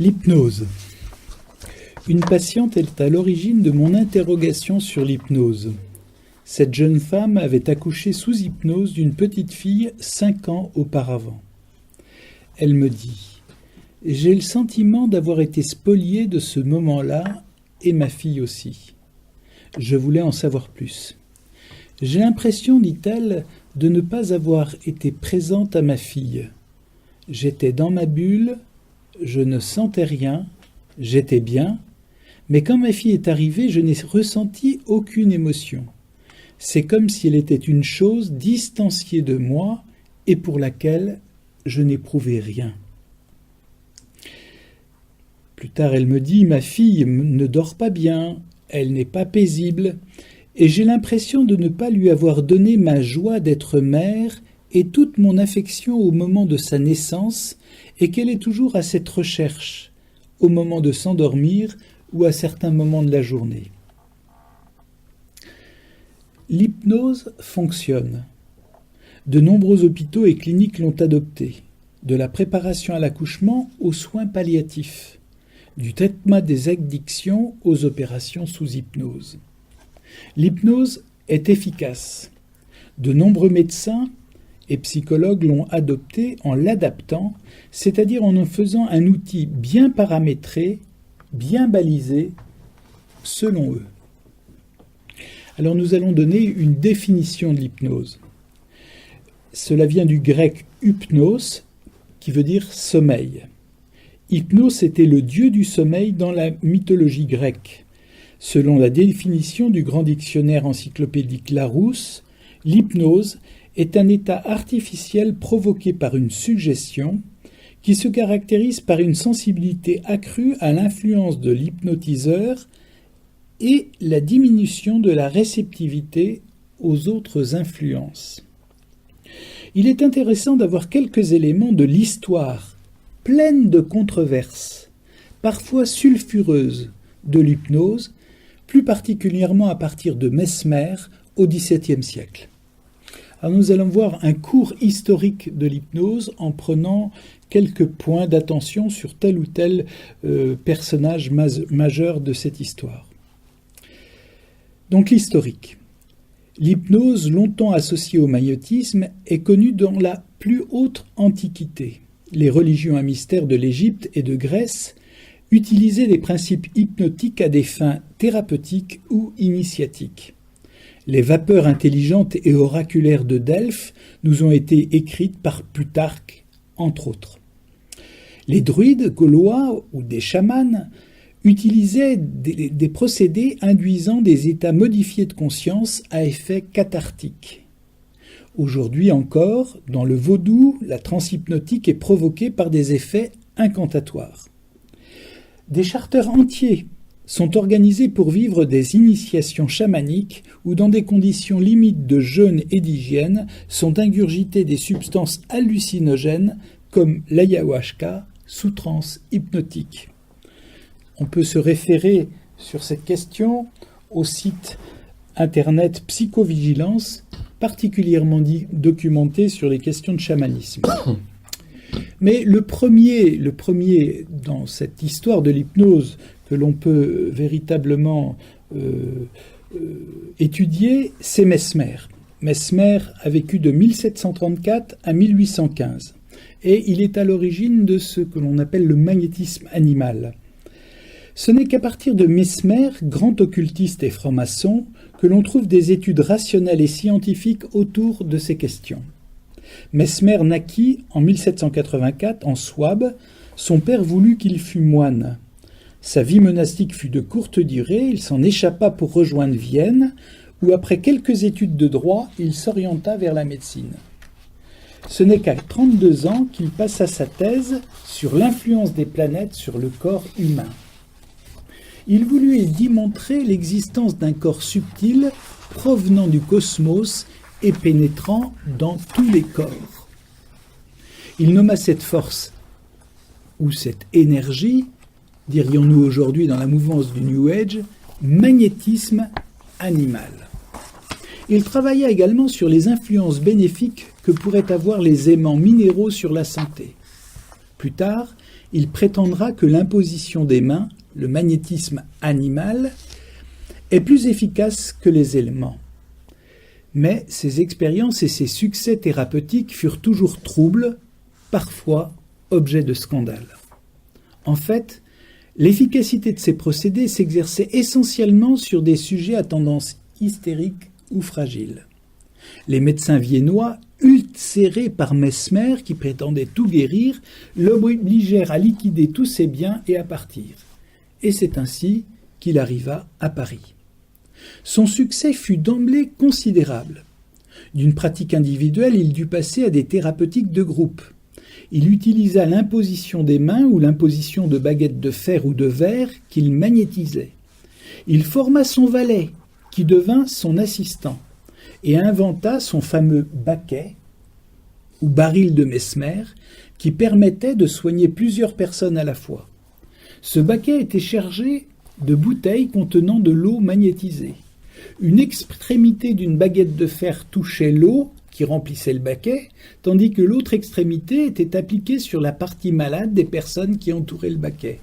L'hypnose. Une patiente est à l'origine de mon interrogation sur l'hypnose. Cette jeune femme avait accouché sous hypnose d'une petite fille 5 ans auparavant. Elle me dit « J'ai le sentiment d'avoir été spoliée de ce moment-là et ma fille aussi. Je voulais en savoir plus. J'ai l'impression, dit-elle, de ne pas avoir été présente à ma fille. J'étais dans ma bulle, je ne sentais rien, j'étais bien, mais quand ma fille est arrivée, je n'ai ressenti aucune émotion. C'est comme si elle était une chose distanciée de moi et pour laquelle je n'éprouvais rien. » Plus tard, elle me dit « Ma fille ne dort pas bien, elle n'est pas paisible, et j'ai l'impression de ne pas lui avoir donné ma joie d'être mère et toute mon affection au moment de sa naissance, et qu'elle est toujours à cette recherche, au moment de s'endormir ou à certains moments de la journée. » L'hypnose fonctionne. De nombreux hôpitaux et cliniques l'ont adoptée, de la préparation à l'accouchement aux soins palliatifs, du traitement des addictions aux opérations sous hypnose. L'hypnose est efficace. De nombreux médecins et psychologues l'ont adoptée en l'adaptant, c'est-à-dire en faisant un outil bien paramétré, bien balisé, selon eux. Alors nous allons donner une définition de l'hypnose. Cela vient du grec hypnos, qui veut dire sommeil. Hypnos était le dieu du sommeil dans la mythologie grecque. Selon la définition du grand dictionnaire encyclopédique Larousse, l'hypnose est un état artificiel provoqué par une suggestion qui se caractérise par une sensibilité accrue à l'influence de l'hypnotiseur et la diminution de la réceptivité aux autres influences. Il est intéressant d'avoir quelques éléments de l'histoire, pleine de controverses, parfois sulfureuses, de l'hypnose, plus particulièrement à partir de Mesmer au XVIIe siècle. Alors nous allons voir un cours historique de l'hypnose en prenant quelques points d'attention sur tel ou tel personnage majeur de cette histoire. Donc l'historique. L'hypnose, longtemps associée au magnétisme, est connue dans la plus haute antiquité. Les religions à mystère de l'Égypte et de Grèce utilisaient des principes hypnotiques à des fins thérapeutiques ou initiatiques. Les vapeurs intelligentes et oraculaires de Delphes nous ont été écrites par Plutarque, entre autres. Les druides gaulois ou des chamans utilisaient des procédés induisant des états modifiés de conscience à effet cathartique. Aujourd'hui encore, dans le vaudou, la transe hypnotique est provoquée par des effets incantatoires. Des charters entiers sont organisés pour vivre des initiations chamaniques où, dans des conditions limites de jeûne et d'hygiène, sont ingurgitées des substances hallucinogènes comme l'ayahuasca sous transe hypnotique. On peut se référer sur cette question au site internet Psychovigilance, particulièrement documenté sur les questions de chamanisme. Mais le premier dans cette histoire de l'hypnose que l'on peut véritablement étudier, c'est Mesmer. Mesmer a vécu de 1734 à 1815 et il est à l'origine de ce que l'on appelle le magnétisme animal. Ce n'est qu'à partir de Mesmer, grand occultiste et franc-maçon, que l'on trouve des études rationnelles et scientifiques autour de ces questions. Mesmer naquit en 1784 en Souabe. Son père voulut qu'il fût moine. Sa vie monastique fut de courte durée, il s'en échappa pour rejoindre Vienne, où après quelques études de droit, il s'orienta vers la médecine. Ce n'est qu'à 32 ans qu'il passa sa thèse sur l'influence des planètes sur le corps humain. Il voulut y démontrer l'existence d'un corps subtil provenant du cosmos et pénétrant dans tous les corps. Il nomma cette force, ou cette énergie, dirions-nous aujourd'hui dans la mouvance du New Age, magnétisme animal. Il travailla également sur les influences bénéfiques que pourraient avoir les aimants minéraux sur la santé. Plus tard, il prétendra que l'imposition des mains, le magnétisme animal, est plus efficace que les éléments. Mais ces expériences et ces succès thérapeutiques furent toujours troubles, parfois objets de scandale. En fait, l'efficacité de ces procédés s'exerçait essentiellement sur des sujets à tendance hystérique ou fragile. Les médecins viennois, ulcérés par Mesmer, qui prétendait tout guérir, l'obligèrent à liquider tous ses biens et à partir. Et c'est ainsi qu'il arriva à Paris. Son succès fut d'emblée considérable. D'une pratique individuelle, il dut passer à des thérapeutiques de groupe. Il utilisa l'imposition des mains ou l'imposition de baguettes de fer ou de verre qu'il magnétisait. Il forma son valet, qui devint son assistant, et inventa son fameux baquet, ou baril de Mesmer, qui permettait de soigner plusieurs personnes à la fois. Ce baquet était chargé de bouteilles contenant de l'eau magnétisée. Une extrémité d'une baguette de fer touchait l'eau qui remplissait le baquet, tandis que l'autre extrémité était appliquée sur la partie malade des personnes qui entouraient le baquet.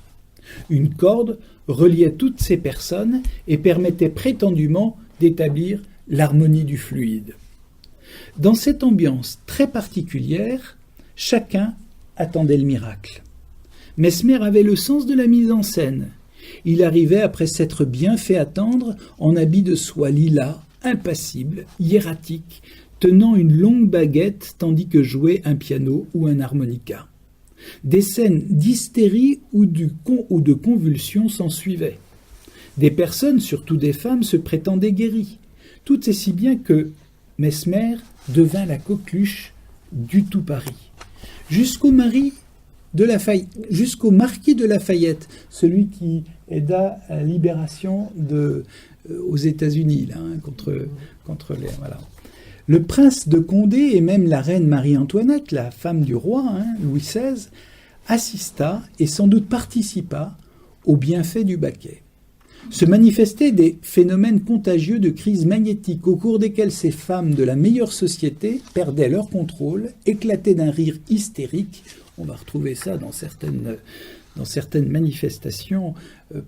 Une corde reliait toutes ces personnes et permettait prétendument d'établir l'harmonie du fluide. Dans cette ambiance très particulière, chacun attendait le miracle. Mesmer avait le sens de la mise en scène. Il arrivait, après s'être bien fait attendre, en habit de soie lilas, impassible, hiératique, tenant une longue baguette tandis que jouait un piano ou un harmonica. Des scènes d'hystérie ou de convulsions s'ensuivaient. Des personnes, surtout des femmes, se prétendaient guéries. Tout est si bien que Mesmer devint la coqueluche du tout Paris. Jusqu'au marquis de Lafayette, celui qui aida à la libération aux États-Unis contre les voilà. Le prince de Condé et même la reine Marie-Antoinette, la femme du roi, Louis XVI, assista et sans doute participa aux bienfaits du baquet. Se manifestaient des phénomènes contagieux de crise magnétique au cours desquels ces femmes de la meilleure société perdaient leur contrôle, éclataient d'un rire hystérique. On va retrouver ça dans certaines manifestations,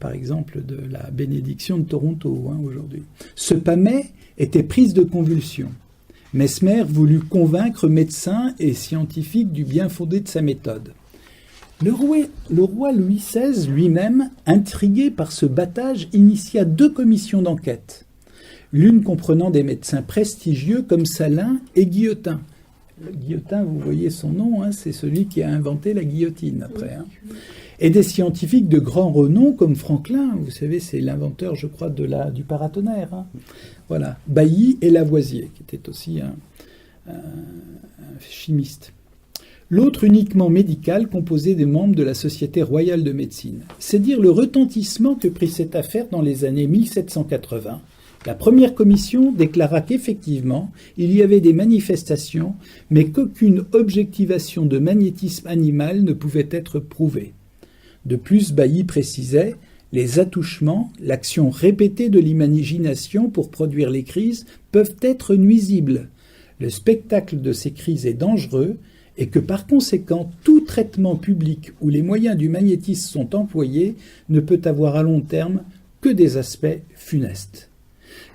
par exemple de la bénédiction de Toronto aujourd'hui. Ce pâmet était prise de convulsions. Mesmer voulut convaincre médecins et scientifiques du bien fondé de sa méthode. Le roi Louis XVI lui-même, intrigué par ce battage, initia 2 commissions d'enquête, l'une comprenant des médecins prestigieux comme Salin et Guillotin. Le Guillotin, vous voyez son nom, c'est celui qui a inventé la guillotine après. Et des scientifiques de grand renom comme Franklin, vous savez, c'est l'inventeur, je crois, du paratonnerre. Voilà, Bailly et Lavoisier, qui était aussi un chimiste. L'autre uniquement médical, composé des membres de la Société royale de médecine. C'est dire le retentissement que prit cette affaire dans les années 1780. La première commission déclara qu'effectivement, il y avait des manifestations, mais qu'aucune objectivation de magnétisme animal ne pouvait être prouvée. De plus, Bailly précisait « Les attouchements, l'action répétée de l'imagination pour produire les crises peuvent être nuisibles. Le spectacle de ces crises est dangereux et que par conséquent, tout traitement public où les moyens du magnétisme sont employés ne peut avoir à long terme que des aspects funestes. »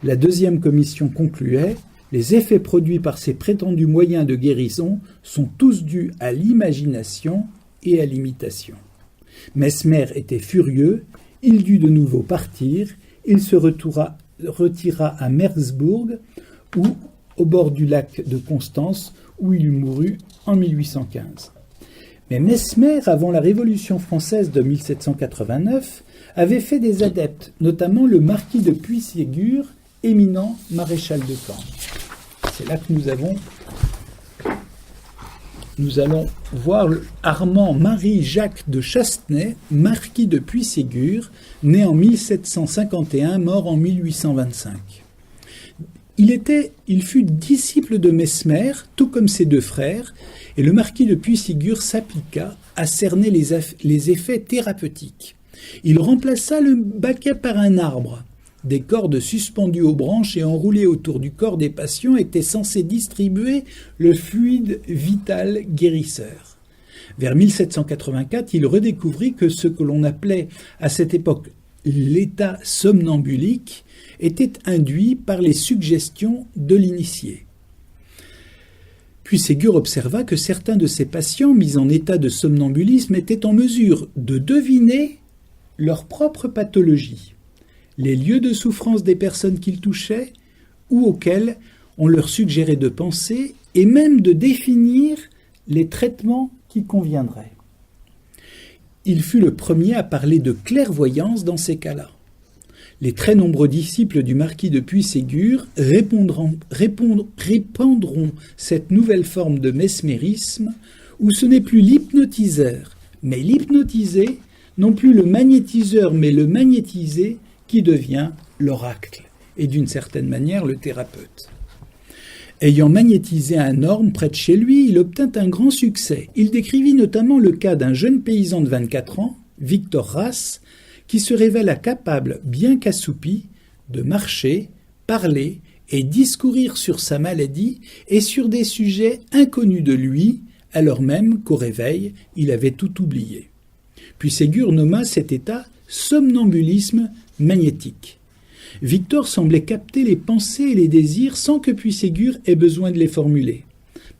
La deuxième commission concluait « Les effets produits par ces prétendus moyens de guérison sont tous dus à l'imagination et à l'imitation. » Mesmer était furieux, il dut de nouveau partir, il se retira à Mersbourg ou au bord du lac de Constance où il mourut en 1815. Mais Mesmer, avant la Révolution française de 1789, avait fait des adeptes, notamment le marquis de Puységur, éminent maréchal de camp. C'est là que nous allons voir Armand Marie-Jacques de Chastenay, marquis de Puységur, né en 1751, mort en 1825. Il fut disciple de Mesmer, tout comme ses 2 frères, et le marquis de Puységur s'appliqua à cerner les effets thérapeutiques. Il remplaça le baquet par un arbre. Des cordes suspendues aux branches et enroulées autour du corps des patients étaient censées distribuer le fluide vital guérisseur. Vers 1784, il redécouvrit que ce que l'on appelait à cette époque l'état somnambulique était induit par les suggestions de l'initié. Puis Ségur observa que certains de ses patients mis en état de somnambulisme étaient en mesure de deviner leur propre pathologie, les lieux de souffrance des personnes qu'ils touchaient ou auxquelles on leur suggérait de penser et même de définir les traitements qui conviendraient. Il fut le premier à parler de clairvoyance dans ces cas-là. Les très nombreux disciples du marquis de Puységur répandront cette nouvelle forme de mesmérisme où ce n'est plus l'hypnotiseur, mais l'hypnotisé, non plus le magnétiseur, mais le magnétisé qui devient l'oracle et d'une certaine manière le thérapeute. Ayant magnétisé un orme près de chez lui, il obtint un grand succès. Il décrivit notamment le cas d'un jeune paysan de 24 ans, Victor Rass, qui se révéla capable, bien qu'assoupi, de marcher, parler et discourir sur sa maladie et sur des sujets inconnus de lui, alors même qu'au réveil, il avait tout oublié. Puis Ségur nomma cet état somnambulisme magnétique. Victor semblait capter les pensées et les désirs sans que Puységur ait besoin de les formuler.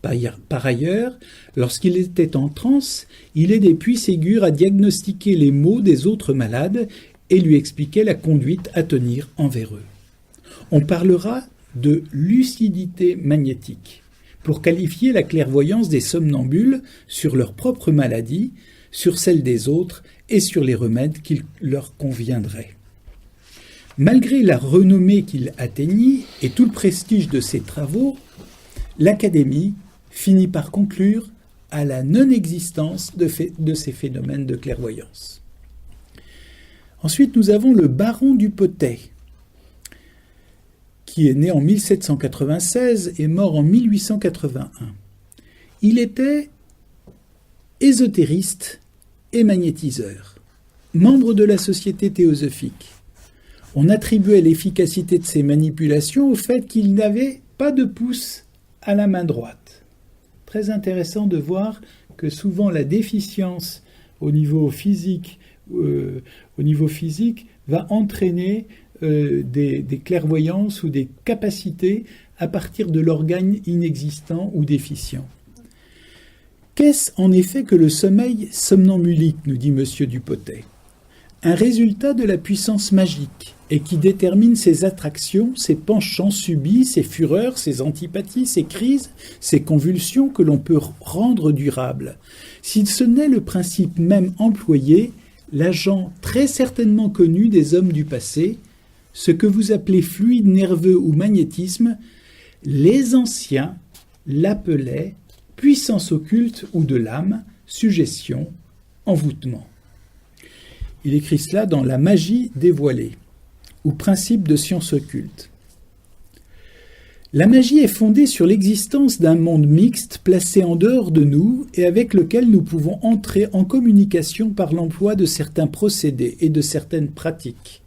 Par ailleurs, lorsqu'il était en transe, il aidait Puységur à diagnostiquer les maux des autres malades et lui expliquait la conduite à tenir envers eux. On parlera de lucidité magnétique pour qualifier la clairvoyance des somnambules sur leur propre maladie, sur celle des autres et sur les remèdes qui leur conviendraient. Malgré la renommée qu'il atteignit et tout le prestige de ses travaux, l'Académie finit par conclure à la non-existence de ces phénomènes de clairvoyance. Ensuite, nous avons le baron du Potet, qui est né en 1796 et mort en 1881. Il était ésotériste et magnétiseur, membre de la Société théosophique. On attribuait l'efficacité de ses manipulations au fait qu'il n'avait pas de pouce à la main droite. Très intéressant de voir que souvent la déficience au niveau physique va entraîner des clairvoyances ou des capacités à partir de l'organe inexistant ou déficient. Qu'est-ce en effet que le sommeil somnambulique, nous dit M. Dupotet ? Un résultat de la puissance magique et qui détermine ses attractions, ses penchants subis, ses fureurs, ses antipathies, ses crises, ses convulsions que l'on peut rendre durables. Si ce n'est le principe même employé, l'agent très certainement connu des hommes du passé, ce que vous appelez fluide nerveux ou magnétisme, les anciens l'appelaient puissance occulte ou de l'âme, suggestion, envoûtement. Il écrit cela dans La magie dévoilée, ou principe de science occulte. La magie est fondée sur l'existence d'un monde mixte placé en dehors de nous et avec lequel nous pouvons entrer en communication par l'emploi de certains procédés et de certaines pratiques.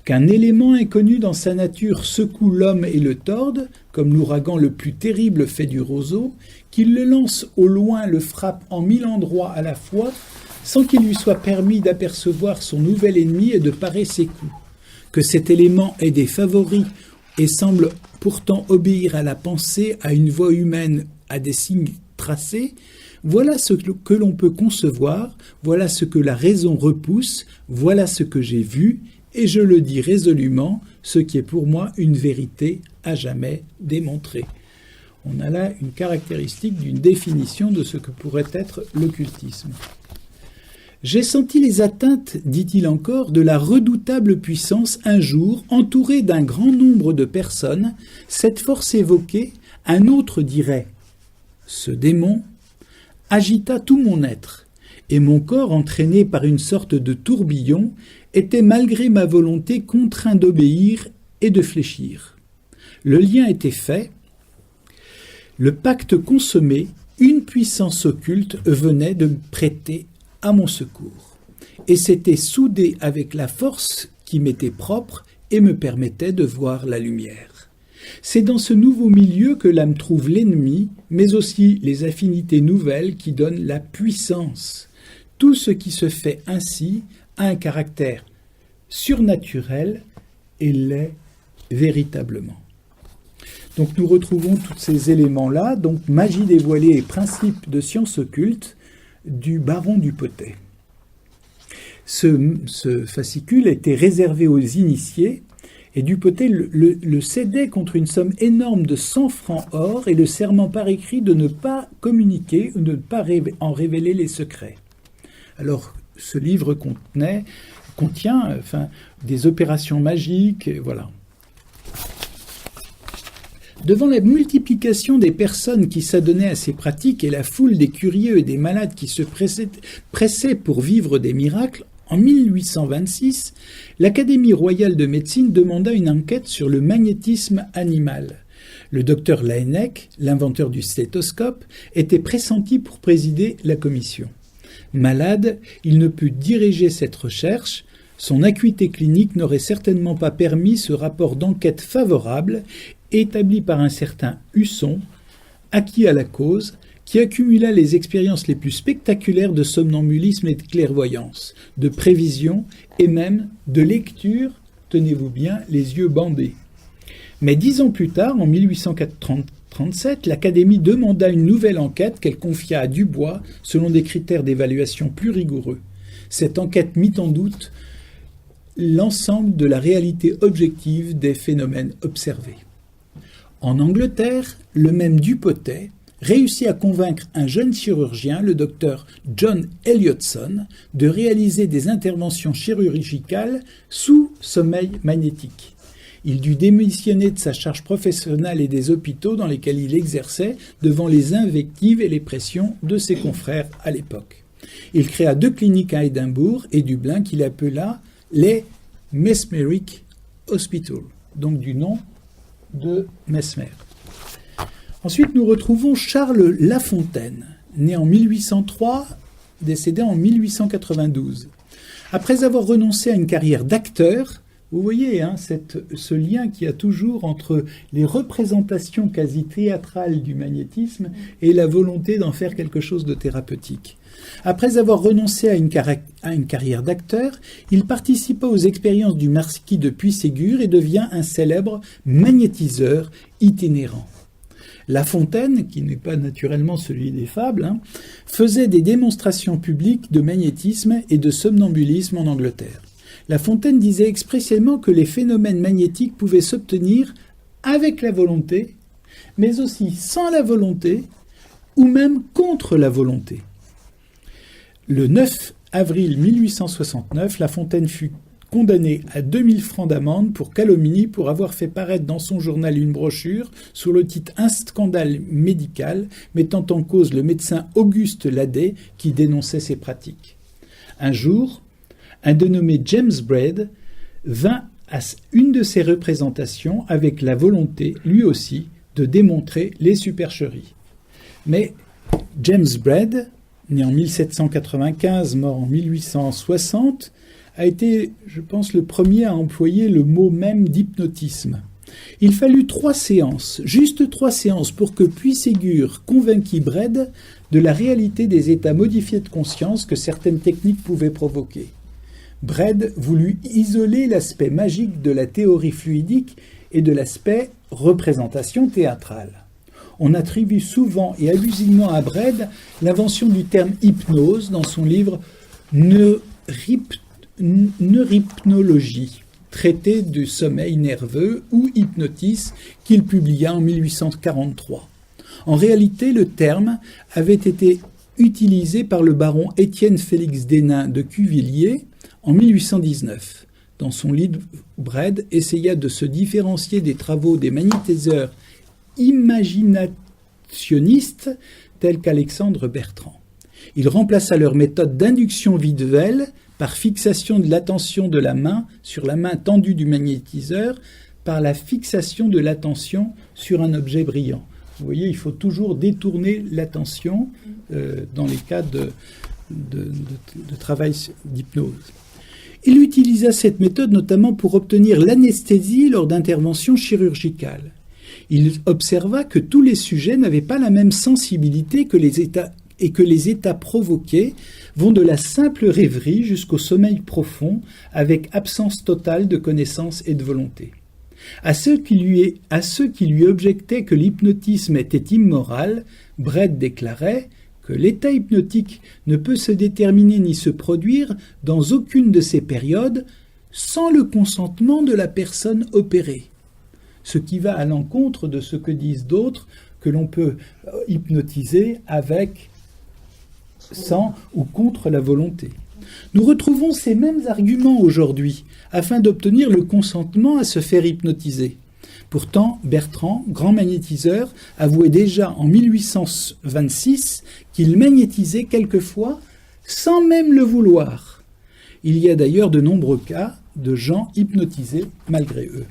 Qu'un élément inconnu dans sa nature secoue l'homme et le torde, comme l'ouragan le plus terrible fait du roseau, qu'il le lance au loin, le frappe en 1000 endroits à la fois, sans qu'il lui soit permis d'apercevoir son nouvel ennemi et de parer ses coups. Que cet élément ait des favoris et semble pourtant obéir à la pensée, à une voix humaine, à des signes tracés, voilà ce que l'on peut concevoir, voilà ce que la raison repousse, voilà ce que j'ai vu, et je le dis résolument, ce qui est pour moi une vérité à jamais démontrée. On a là une caractéristique d'une définition de ce que pourrait être l'occultisme. J'ai senti les atteintes, dit-il encore, de la redoutable puissance un jour, entouré d'un grand nombre de personnes, cette force évoquée, un autre dirait « ce démon » agita tout mon être, et mon corps, entraîné par une sorte de tourbillon, était malgré ma volonté contraint d'obéir et de fléchir. Le lien était fait, le pacte consommé, une puissance occulte venait de me prêter à mon secours, et s'était soudé avec la force qui m'était propre et me permettait de voir la lumière. C'est dans ce nouveau milieu que l'âme trouve l'ennemi, mais aussi les affinités nouvelles qui donnent la puissance. Tout ce qui se fait ainsi a un caractère surnaturel et l'est véritablement. Donc nous retrouvons tous ces éléments-là, donc magie dévoilée et principe de science occulte du baron du Potet. Ce fascicule était réservé aux initiés et Dupotet le cédait contre une somme énorme de 100 francs or et le serment par écrit de ne pas communiquer ou de ne pas en révéler les secrets. Alors, ce livre contient des opérations magiques, voilà. Devant la multiplication des personnes qui s'adonnaient à ces pratiques et la foule des curieux et des malades qui se pressaient pour vivre des miracles, en 1826, l'Académie royale de médecine demanda une enquête sur le magnétisme animal. Le docteur Laennec, l'inventeur du stéthoscope, était pressenti pour présider la commission. Malade, il ne put diriger cette recherche. Son acuité clinique n'aurait certainement pas permis ce rapport d'enquête favorable établi par un certain Husson, acquis à la cause, qui accumula les expériences les plus spectaculaires de somnambulisme et de clairvoyance, de prévision et même de lecture, tenez-vous bien, les yeux bandés. Mais 10 ans plus tard, en 1837, l'Académie demanda une nouvelle enquête qu'elle confia à Dubois selon des critères d'évaluation plus rigoureux. Cette enquête mit en doute l'ensemble de la réalité objective des phénomènes observés. En Angleterre, le même Dupotet réussit à convaincre un jeune chirurgien, le docteur John Elliotson, de réaliser des interventions chirurgicales sous sommeil magnétique. Il dut démissionner de sa charge professionnelle et des hôpitaux dans lesquels il exerçait devant les invectives et les pressions de ses confrères à l'époque. Il créa 2 cliniques à Édimbourg et Dublin qu'il appela les Mesmeric Hospital, donc du nom de Mesmer. Ensuite, nous retrouvons Charles Lafontaine, né en 1803, décédé en 1892. Après avoir renoncé à une carrière d'acteur, vous voyez ce lien qu'il y a toujours entre les représentations quasi théâtrales du magnétisme et la volonté d'en faire quelque chose de thérapeutique. Après avoir renoncé à une carrière d'acteur, il participa aux expériences du marquis de Puységur et devient un célèbre magnétiseur itinérant. La Fontaine, qui n'est pas naturellement celui des fables, faisait des démonstrations publiques de magnétisme et de somnambulisme en Angleterre. La Fontaine disait expressément que les phénomènes magnétiques pouvaient s'obtenir avec la volonté, mais aussi sans la volonté, ou même contre la volonté. Le 9 avril 1869, La Fontaine fut condamné à 2000 francs d'amende pour calomnie pour avoir fait paraître dans son journal une brochure sous le titre « Un scandale médical » mettant en cause le médecin Auguste Ladet qui dénonçait ces pratiques. Un jour, un dénommé James Braid vint à une de ces représentations avec la volonté, lui aussi, de démontrer les supercheries. Mais James Braid, né en 1795, mort en 1860, a été, je pense, le premier à employer le mot même d'hypnotisme. Il fallut 3 séances, juste 3 séances, pour que Puységur convainquît Braid de la réalité des états modifiés de conscience que certaines techniques pouvaient provoquer. Braid voulut isoler l'aspect magique de la théorie fluidique et de l'aspect représentation théâtrale. On attribue souvent et abusivement à Braid l'invention du terme hypnose dans son livre Neurypnologie, traité du sommeil nerveux ou hypnotisme qu'il publia en 1843. En réalité, le terme avait été utilisé par le baron Étienne Félix Denain de Cuvilliés en 1819. Dans son livre, Braid essaya de se différencier des travaux des magnétiseurs imaginationnistes tels qu'Alexandre Bertrand. Il remplaça leur méthode d'induction visuelle par fixation de l'attention de la main sur la main tendue du magnétiseur par la fixation de l'attention sur un objet brillant. Vous voyez, il faut toujours détourner l'attention dans les cas de travail d'hypnose. Il utilisa cette méthode notamment pour obtenir l'anesthésie lors d'interventions chirurgicales. Il observa que tous les sujets n'avaient pas la même sensibilité et que les états provoqués vont de la simple rêverie jusqu'au sommeil profond, avec absence totale de connaissance et de volonté. À ceux qui lui objectaient que l'hypnotisme était immoral, Brett déclarait que l'état hypnotique ne peut se déterminer ni se produire dans aucune de ces périodes sans le consentement de la personne opérée. Ce qui va à l'encontre de ce que disent d'autres, que l'on peut hypnotiser avec, sans ou contre la volonté. Nous retrouvons ces mêmes arguments aujourd'hui afin d'obtenir le consentement à se faire hypnotiser. Pourtant, Bertrand, grand magnétiseur, avouait déjà en 1826 qu'il magnétisait quelquefois sans même le vouloir. Il y a d'ailleurs de nombreux cas de gens hypnotisés malgré eux.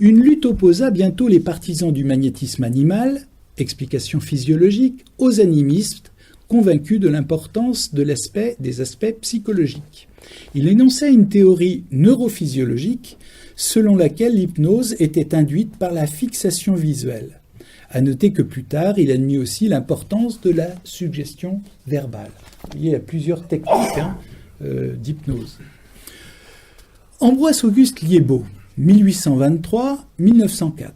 Une lutte opposa bientôt les partisans du magnétisme animal, explication physiologique, aux animistes, convaincus de l'importance des aspects psychologiques. Il énonçait une théorie neurophysiologique selon laquelle l'hypnose était induite par la fixation visuelle. À noter que plus tard, il admit aussi l'importance de la suggestion verbale. Vous voyez, il y a plusieurs techniques d'hypnose. Ambroise-Auguste Liébaud, 1823-1904.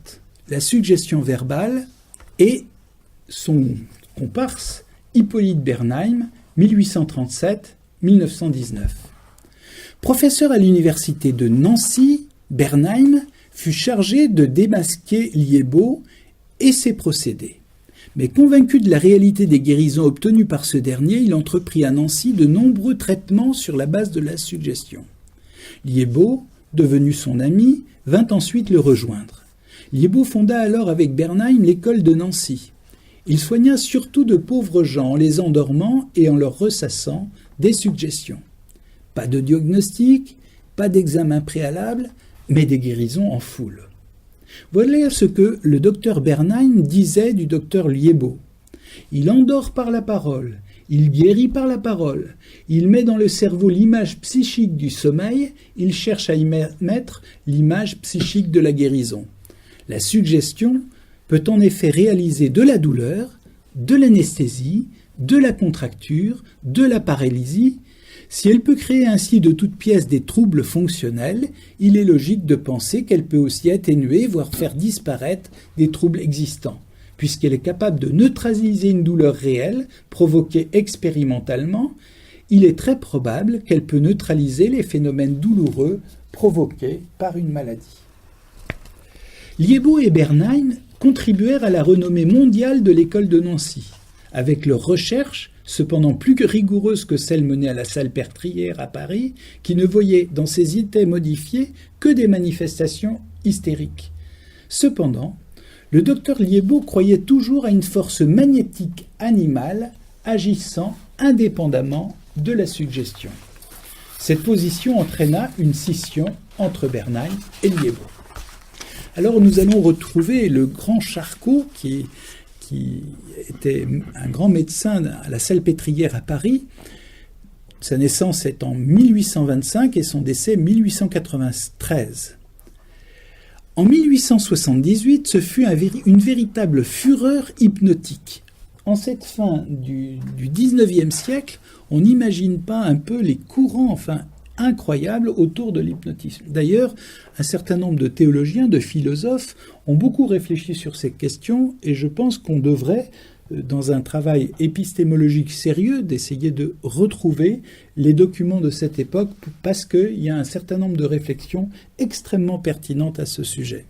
La suggestion verbale et son comparse Hippolyte Bernheim, 1837-1919. Professeur à l'université de Nancy, Bernheim fut chargé de démasquer Liébaud et ses procédés. Mais convaincu de la réalité des guérisons obtenues par ce dernier, il entreprit à Nancy de nombreux traitements sur la base de la suggestion. Liébaud, devenu son ami, vint ensuite le rejoindre. Liébaud fonda alors avec Bernheim l'école de Nancy. Il soigna surtout de pauvres gens en les endormant et en leur ressassant des suggestions. Pas de diagnostic, pas d'examen préalable, mais des guérisons en foule. Voilà ce que le docteur Bernheim disait du docteur Liébaud. Il endort par la parole, il guérit par la parole, il met dans le cerveau l'image psychique du sommeil, il cherche à y mettre l'image psychique de la guérison. La suggestion peut en effet réaliser de la douleur, de l'anesthésie, de la contracture, de la paralysie. Si elle peut créer ainsi de toutes pièces des troubles fonctionnels, il est logique de penser qu'elle peut aussi atténuer, voire faire disparaître des troubles existants, puisqu'elle est capable de neutraliser une douleur réelle provoquée expérimentalement. Il est très probable qu'elle peut neutraliser les phénomènes douloureux provoqués par une maladie. Liébaud et Bernheim contribuèrent à la renommée mondiale de l'école de Nancy, avec leurs recherches, cependant plus rigoureuses que celles menées à la Salpêtrière à Paris, qui ne voyaient dans ces idées modifiées que des manifestations hystériques. Cependant, le docteur Liébaud croyait toujours à une force magnétique animale agissant indépendamment de la suggestion. Cette position entraîna une scission entre Bernheim et Liébaud. Alors nous allons retrouver le grand Charcot, qui était un grand médecin à la Salpêtrière à Paris. Sa naissance est en 1825 et son décès 1893. En 1878, ce fut une véritable fureur hypnotique. En cette fin du XIXe siècle, on n'imagine pas un peu les courants, incroyables autour de l'hypnotisme. D'ailleurs, un certain nombre de théologiens, de philosophes, ont beaucoup réfléchi sur ces questions et je pense qu'on devrait, dans un travail épistémologique sérieux, d'essayer de retrouver les documents de cette époque parce qu'il y a un certain nombre de réflexions extrêmement pertinentes à ce sujet.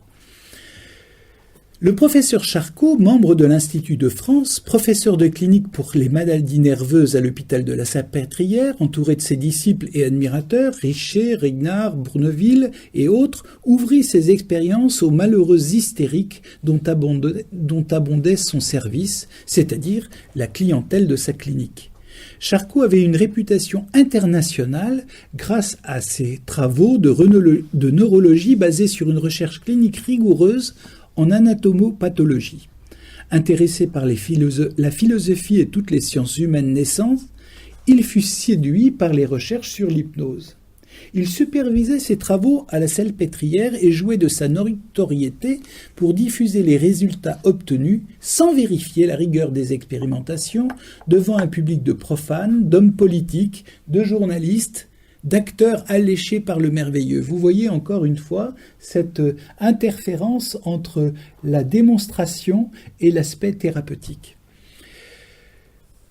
Le professeur Charcot, membre de l'Institut de France, professeur de clinique pour les maladies nerveuses à l'hôpital de la Salpêtrière, entouré de ses disciples et admirateurs, Richer, Rignard, Bourneville et autres, ouvrit ses expériences aux malheureux hystériques dont abondait son service, c'est-à-dire la clientèle de sa clinique. Charcot avait une réputation internationale grâce à ses travaux de neurologie basés sur une recherche clinique rigoureuse en anatomopathologie. Intéressé par la philosophie et toutes les sciences humaines naissantes, il fut séduit par les recherches sur l'hypnose. Il supervisait ses travaux à la Salpêtrière et jouait de sa notoriété pour diffuser les résultats obtenus sans vérifier la rigueur des expérimentations devant un public de profanes, d'hommes politiques, de journalistes, d'acteurs alléchés par le merveilleux. Vous voyez encore une fois cette interférence entre la démonstration et l'aspect thérapeutique.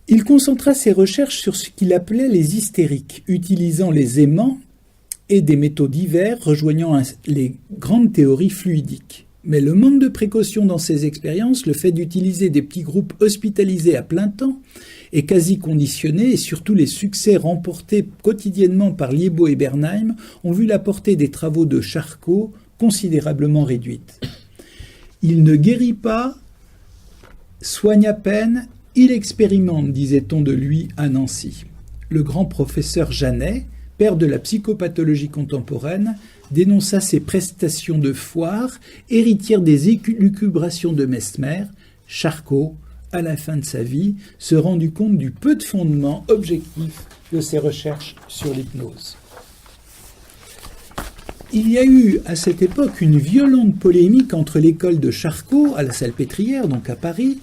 Il concentra ses recherches sur ce qu'il appelait les hystériques, utilisant les aimants et des métaux divers rejoignant les grandes théories fluidiques. Mais le manque de précaution dans ces expériences, le fait d'utiliser des petits groupes hospitalisés à plein temps et quasi conditionnés, et surtout les succès remportés quotidiennement par Liébaud et Bernheim, ont vu la portée des travaux de Charcot considérablement réduite. Il ne guérit pas, soigne à peine, il expérimente, disait-on de lui à Nancy. Le grand professeur Janet, père de la psychopathologie contemporaine, dénonça ses prestations de foire, héritières des élucubrations de Mesmer. Charcot, à la fin de sa vie, se rendit compte du peu de fondement objectif de ses recherches sur l'hypnose. Il y a eu à cette époque une violente polémique entre l'école de Charcot, à la Salpêtrière, donc à Paris,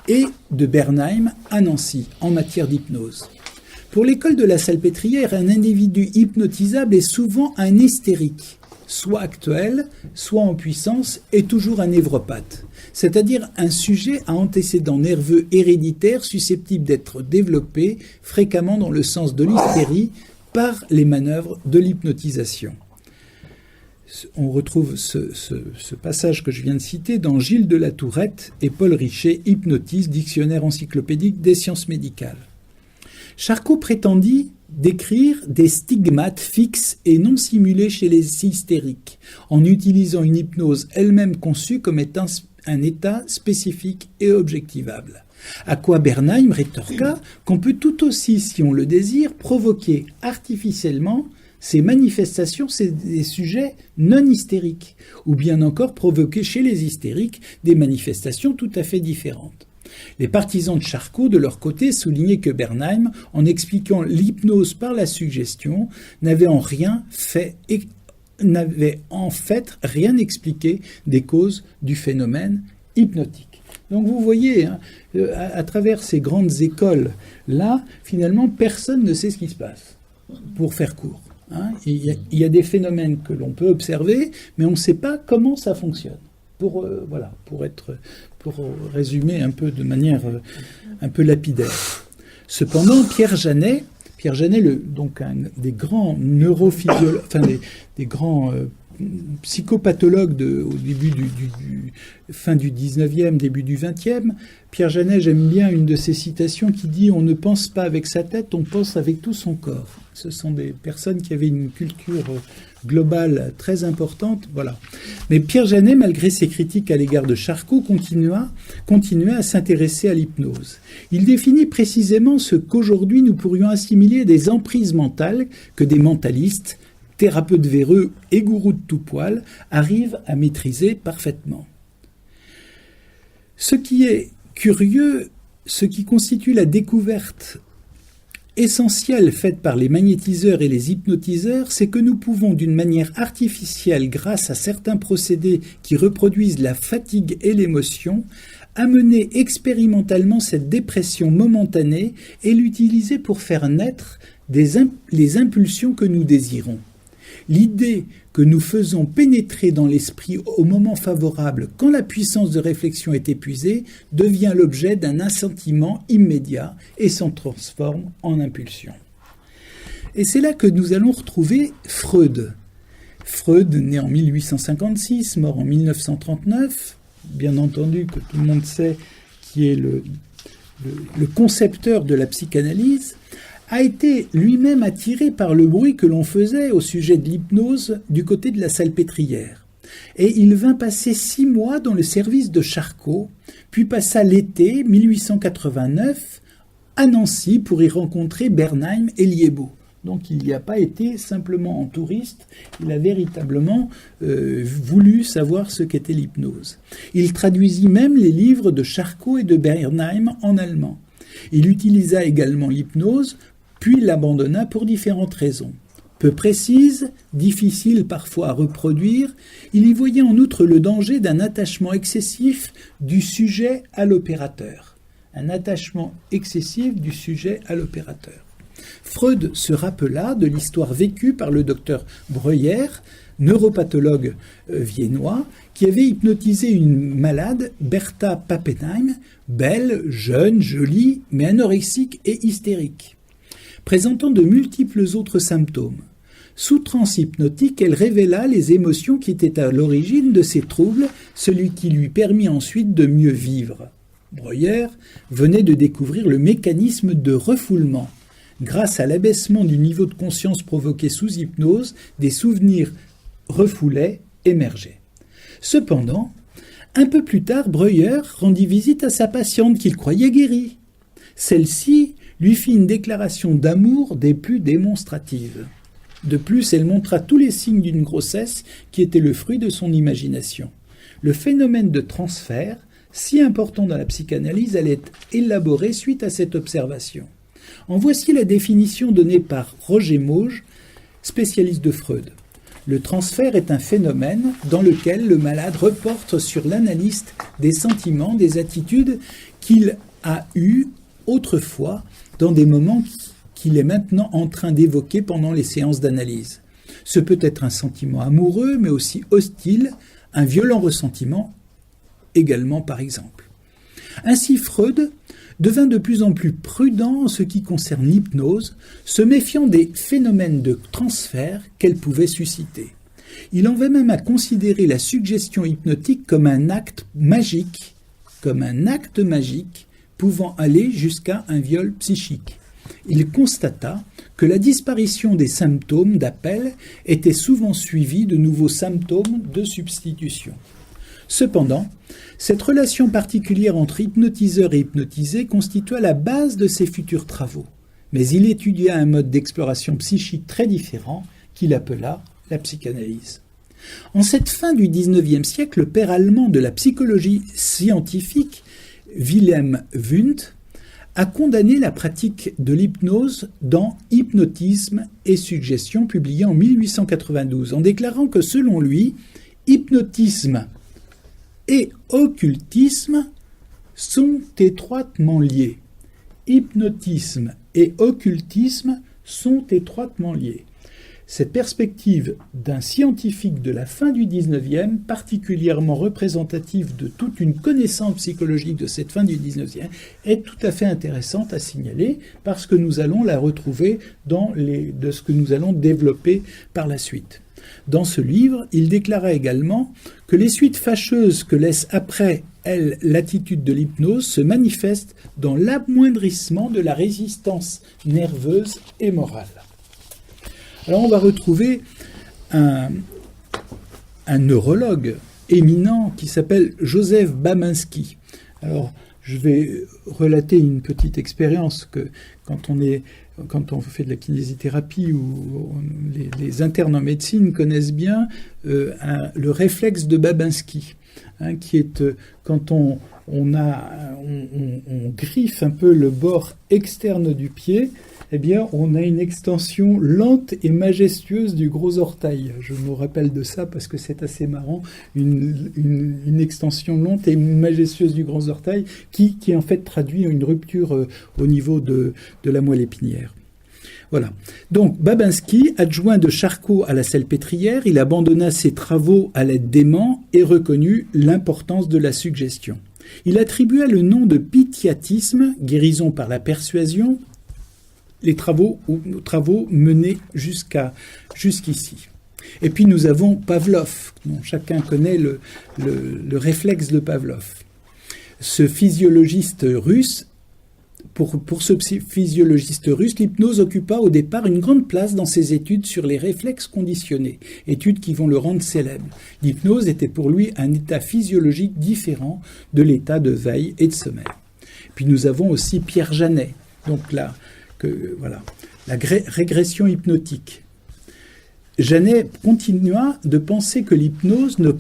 et de Bernheim, à Nancy, en matière d'hypnose. Pour l'école de la Salpêtrière, un individu hypnotisable est souvent un hystérique, soit actuel, soit en puissance, et toujours un névropathe, c'est-à-dire un sujet à antécédents nerveux héréditaires susceptible d'être développé fréquemment dans le sens de l'hystérie par les manœuvres de l'hypnotisation. On retrouve ce passage que je viens de citer dans Gilles de la Tourette et Paul Richet, Hypnotisme, dictionnaire encyclopédique des sciences médicales. Charcot prétendit décrire des stigmates fixes et non simulés chez les hystériques, en utilisant une hypnose elle-même conçue comme étant un état spécifique et objectivable. À quoi Bernheim rétorqua qu'on peut tout aussi, si on le désire, provoquer artificiellement ces manifestations, c'est des sujets non hystériques, ou bien encore provoquer chez les hystériques des manifestations tout à fait différentes. Les partisans de Charcot, de leur côté, soulignaient que Bernheim, en expliquant l'hypnose par la suggestion, n'avait en fait rien expliqué des causes du phénomène hypnotique. Donc vous voyez, à travers ces grandes écoles-là, finalement, personne ne sait ce qui se passe, pour faire court. Il y a des phénomènes que l'on peut observer, mais on ne sait pas comment ça fonctionne. Pour résumer un peu de manière un peu lapidaire. Cependant, Pierre Janet, donc un des grands neurophysiologues, des grands psychopathologue au début fin du 19e, début du 20e. Pierre Janet, j'aime bien une de ses citations qui dit « On ne pense pas avec sa tête, on pense avec tout son corps ». Ce sont des personnes qui avaient une culture globale très importante. Voilà. Mais Pierre Janet, malgré ses critiques à l'égard de Charcot, continuait à s'intéresser à l'hypnose. Il définit précisément ce qu'aujourd'hui nous pourrions assimiler à des emprises mentales que des mentalistes, thérapeutes véreux et gourous de tout poil, arrivent à maîtriser parfaitement. Ce qui est curieux, ce qui constitue la découverte essentielle faite par les magnétiseurs et les hypnotiseurs, c'est que nous pouvons d'une manière artificielle, grâce à certains procédés qui reproduisent la fatigue et l'émotion, amener expérimentalement cette dépression momentanée et l'utiliser pour faire naître les impulsions que nous désirons. L'idée que nous faisons pénétrer dans l'esprit au moment favorable, quand la puissance de réflexion est épuisée, devient l'objet d'un assentiment immédiat et s'en transforme en impulsion. Et c'est là que nous allons retrouver Freud. Freud, né en 1856, mort en 1939, bien entendu que tout le monde sait qui est le concepteur de la psychanalyse, a été lui-même attiré par le bruit que l'on faisait au sujet de l'hypnose du côté de la Salpêtrière. Et il vint passer 6 mois dans le service de Charcot, puis passa l'été 1889 à Nancy pour y rencontrer Bernheim et Liébaud. Donc il n'y a pas été simplement en touriste, il a véritablement voulu savoir ce qu'était l'hypnose. Il traduisit même les livres de Charcot et de Bernheim en allemand. Il utilisa également l'hypnose, puis l'abandonna pour différentes raisons. Peu précise, difficile parfois à reproduire, il y voyait en outre le danger d'un attachement excessif du sujet à l'opérateur. Un attachement excessif du sujet à l'opérateur. Freud se rappela de l'histoire vécue par le docteur Breuer, neuropathologue viennois, qui avait hypnotisé une malade, Bertha Pappenheim, belle, jeune, jolie, mais anorexique et hystérique, présentant de multiples autres symptômes. Sous transe hypnotique, elle révéla les émotions qui étaient à l'origine de ces troubles, celui qui lui permit ensuite de mieux vivre. Breuer venait de découvrir le mécanisme de refoulement. Grâce à l'abaissement du niveau de conscience provoqué sous hypnose, des souvenirs refoulés émergeaient. Cependant, un peu plus tard, Breuer rendit visite à sa patiente qu'il croyait guérie. Celle-ci lui fit une déclaration d'amour des plus démonstratives. De plus, elle montra tous les signes d'une grossesse qui était le fruit de son imagination. Le phénomène de transfert, si important dans la psychanalyse, allait être élaboré suite à cette observation. En voici la définition donnée par Roger Mauge, spécialiste de Freud. Le transfert est un phénomène dans lequel le malade reporte sur l'analyste des sentiments, des attitudes qu'il a eues autrefois dans des moments qu'il est maintenant en train d'évoquer pendant les séances d'analyse. Ce peut être un sentiment amoureux, mais aussi hostile, un violent ressentiment également par exemple. Ainsi Freud devint de plus en plus prudent en ce qui concerne l'hypnose, se méfiant des phénomènes de transfert qu'elle pouvait susciter. Il en va même à considérer la suggestion hypnotique comme un acte magique pouvant aller jusqu'à un viol psychique. Il constata que la disparition des symptômes d'appel était souvent suivie de nouveaux symptômes de substitution. Cependant, cette relation particulière entre hypnotiseur et hypnotisé constitua la base de ses futurs travaux, mais il étudia un mode d'exploration psychique très différent qu'il appela la psychanalyse. En cette fin du XIXe siècle, le père allemand de la psychologie scientifique, Wilhelm Wundt, a condamné la pratique de l'hypnose dans Hypnotisme et suggestion, publié en 1892, en déclarant que selon lui, hypnotisme et occultisme sont étroitement liés. Hypnotisme et occultisme sont étroitement liés. Cette perspective d'un scientifique de la fin du XIXe, particulièrement représentative de toute une connaissance psychologique de cette fin du XIXe, est tout à fait intéressante à signaler parce que nous allons la retrouver de ce que nous allons développer par la suite. Dans ce livre, il déclara également que les suites fâcheuses que laisse après elle l'attitude de l'hypnose se manifestent dans l'amoindrissement de la résistance nerveuse et morale. Alors on va retrouver un neurologue éminent qui s'appelle Joseph Baminski. Alors je vais relater une petite expérience que quand on fait de la kinésithérapie ou les internes en médecine connaissent bien le réflexe de Babinski, qui est quand on griffe un peu le bord externe du pied, eh bien, on a une extension lente et majestueuse du gros orteil. Je me rappelle de ça parce que c'est assez marrant, une extension lente et majestueuse du gros orteil qui en fait traduit une rupture au niveau de la moelle épinière. Voilà. Donc, Babinski, adjoint de Charcot à la Salpêtrière, il abandonna ses travaux à l'aide d'aimants et reconnut l'importance de la suggestion. Il attribua le nom de pithiatisme, guérison par la persuasion, les travaux menés jusqu'ici. Et puis nous avons Pavlov, dont chacun connaît le réflexe de Pavlov. Ce physiologiste russe, pour ce physiologiste russe, l'hypnose occupa au départ une grande place dans ses études sur les réflexes conditionnés, études qui vont le rendre célèbre. L'hypnose était pour lui un état physiologique différent de l'état de veille et de sommeil. Puis nous avons aussi Pierre Janet, donc la régression hypnotique. Janet continua de penser que l'hypnose ne